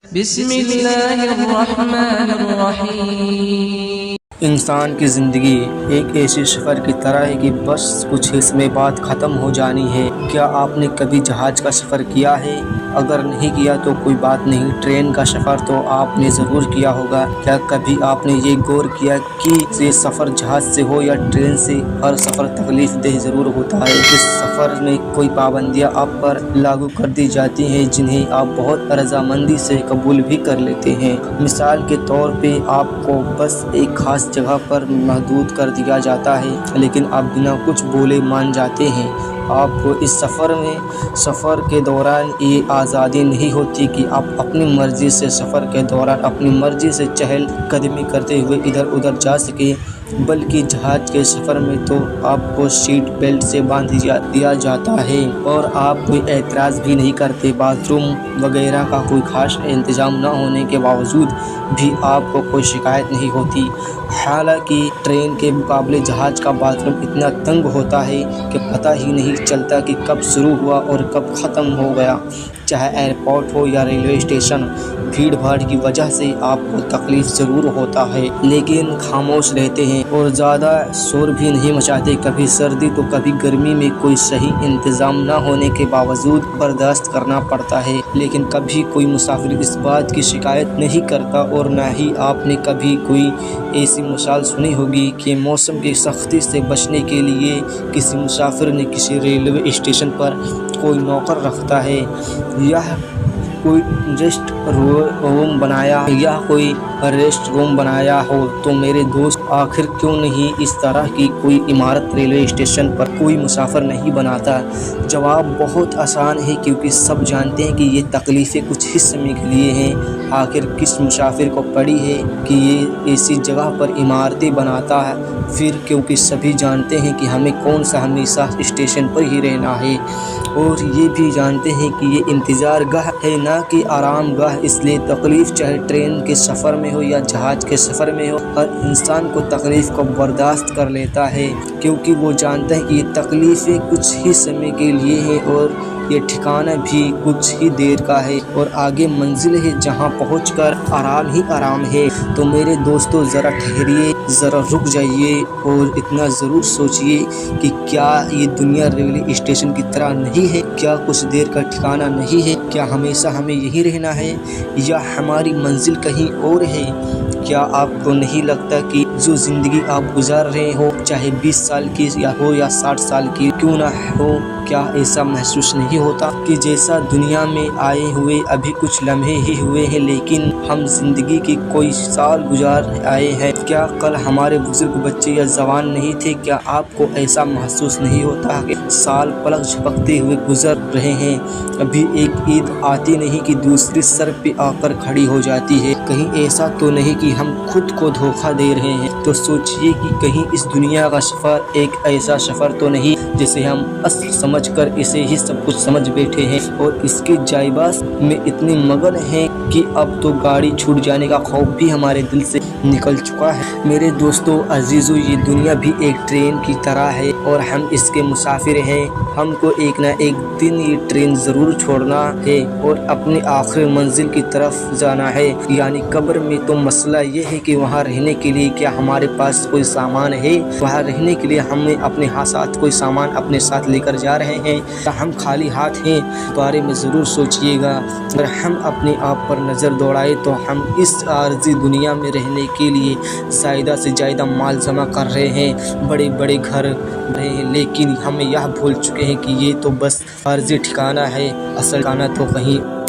بسم اللہ الرحمن الرحیم۔ انسان کی زندگی ایک ایسی سفر کی طرح ہے کہ بس کچھ حصے میں بعد ختم ہو جانی ہے۔ کیا آپ نے کبھی جہاز کا سفر کیا ہے؟ اگر نہیں کیا تو کوئی بات نہیں، ٹرین کا سفر تو آپ نے ضرور کیا ہوگا۔ کیا کبھی آپ نے یہ غور کیا کہ یہ سفر جہاز سے ہو یا ٹرین سے، ہر سفر تکلیف دہ ضرور ہوتا ہے۔ اس سفر میں کوئی پابندیاں آپ پر لاگو کر دی جاتی ہیں جنہیں آپ بہت رضامندی سے قبول بھی کر لیتے ہیں۔ مثال کے طور پہ آپ کو بس ایک خاص جگہ پر محدود کر دیا جاتا ہے، لیکن آپ بنا کچھ بولے مان جاتے ہیں۔ آپ کو اس سفر کے دوران یہ آزادی نہیں ہوتی کہ آپ اپنی مرضی سے سفر کے دوران اپنی مرضی سے چہل قدمی کرتے ہوئے ادھر ادھر جا سکیں، بلکہ جہاز کے سفر میں تو آپ کو سیٹ بیلٹ سے باندھ دیا جاتا ہے اور آپ کوئی اعتراض بھی نہیں کرتے۔ باتھ روم وغیرہ کا کوئی خاص انتظام نہ ہونے کے باوجود بھی آپ کو کوئی شکایت نہیں ہوتی۔ حالانکہ ٹرین کے مقابلے جہاز کا باتھ روم اتنا تنگ ہوتا ہے کہ پتہ ہی نہیں چلتا کہ کب شروع ہوا اور کب ختم ہو گیا۔ چاہے ایئرپورٹ ہو یا ریلوے اسٹیشن، بھیڑ بھاڑ کی وجہ سے آپ کو تکلیف ضرور ہوتا ہے، لیکن خاموش رہتے ہیں اور زیادہ شور بھی نہیں مچاتے۔ کبھی سردی تو کبھی گرمی میں کوئی صحیح انتظام نہ ہونے کے باوجود برداشت کرنا پڑتا ہے، لیکن کبھی کوئی مسافر اس بات کی شکایت نہیں کرتا۔ اور نہ ہی آپ نے کبھی کوئی ایسی مثال سنی ہوگی کہ موسم کی سختی سے بچنے کے لیے کسی مسافر نے کسی ریلوے اسٹیشن پر کوئی نوکر رکھتا ہے یا کوئی ریسٹ روم بنایا ہو۔ تو میرے دوست، آخر کیوں نہیں اس طرح کی کوئی عمارت ریلوے اسٹیشن پر کوئی مسافر نہیں بناتا؟ جواب بہت آسان ہے، کیونکہ سب جانتے ہیں کہ یہ تکلیفیں کچھ ہی سمے کے لیے ہیں۔ آخر کس مسافر کو پڑی ہے کہ یہ ایسی جگہ پر عمارتیں بناتا ہے؟ پھر کیونکہ سبھی جانتے ہیں کہ ہمیں کون سا ہمیشہ اسٹیشن پر ہی رہنا ہے، اور یہ بھی جانتے ہیں کہ یہ انتظار گاہ ہے نہ کہ آرام گاہ۔ اس لیے تکلیف چاہے ٹرین کے سفر میں ہو یا جہاز کے سفر میں ہو، ہر انسان کو تکلیف کو برداشت کر لیتا ہے، کیونکہ وہ جانتا ہے کہ یہ تکلیفیں کچھ ہی سمے کے لیے ہیں اور یہ ٹھکانہ بھی کچھ ہی دیر کا ہے، اور آگے منزل ہے جہاں پہنچ کر آرام ہی آرام ہے۔ تو میرے دوستو، ذرا ٹھہریے، ذرا رک جائیے اور اتنا ضرور سوچیے کہ کیا یہ دنیا ریلوے اسٹیشن کی طرح نہیں ہے؟ کیا کچھ دیر کا ٹھکانہ نہیں ہے؟ کیا ہمیشہ ہمیں یہیں رہنا ہے یا ہماری منزل کہیں اور ہے؟ کیا آپ کو نہیں لگتا کہ جو زندگی آپ گزار رہے ہو، چاہے 20 سال کی ہو یا 60 سال کی کیوں نہ ہو، کیا ایسا محسوس نہیں ہوتا کہ جیسا دنیا میں آئے ہوئے ابھی کچھ لمحے ہی ہوئے ہیں، لیکن ہم زندگی کی کوئی سال گزار آئے ہیں؟ کیا کل ہمارے بزرگ بچے یا جوان نہیں تھے؟ کیا آپ کو ایسا محسوس نہیں ہوتا کہ سال پلک جھپکتے ہوئے گزر رہے ہیں؟ ابھی ایک عید آتی نہیں کہ دوسری سر پہ آ کر کھڑی ہو جاتی ہے۔ کہیں ایسا تو نہیں کہ ہم خود کو دھوکہ دے رہے ہیں؟ تو سوچئے کہ کہیں اس دنیا کا سفر ایک ایسا سفر تو نہیں جسے ہم اصل سمجھ کر اسے ہی سب کچھ سمجھ بیٹھے ہیں اور اس کے جائباز میں اتنے مگن ہیں کہ اب تو گاڑی چھوٹ جانے کا خوف بھی ہمارے دل سے نکل چکا ہے۔ میرے دوستو عزیزو، یہ دنیا بھی ایک ٹرین کی طرح ہے اور ہم اس کے مسافر ہیں۔ ہم کو ایک نہ ایک دن یہ ٹرین ضرور چھوڑنا ہے اور اپنی آخری منزل کی طرف جانا ہے، یعنی قبر میں۔ تو مسئلہ یہ ہے کہ وہاں رہنے کے لیے کیا ہمارے پاس کوئی سامان ہے؟ وہاں رہنے کے لیے ہمیں اپنے ساتھ کوئی سامان اپنے ساتھ لے کر جا رہے ہیں یا ہم خالی ہاتھ ہیں؟ بارے میں ضرور سوچئے گا۔ اگر ہم اپنے آپ پر نظر دوڑائیں تو ہم اس عارضی دنیا میں رہنے کے لیے زیادہ سے زیادہ مال جمع کر رہے ہیں، بڑے بڑے گھر رہے ہیں، لیکن ہم یہ بھول چکے ہیں کہ یہ تو بس عارضی ٹھکانہ ہے، اصل ٹھکانہ تو کہیں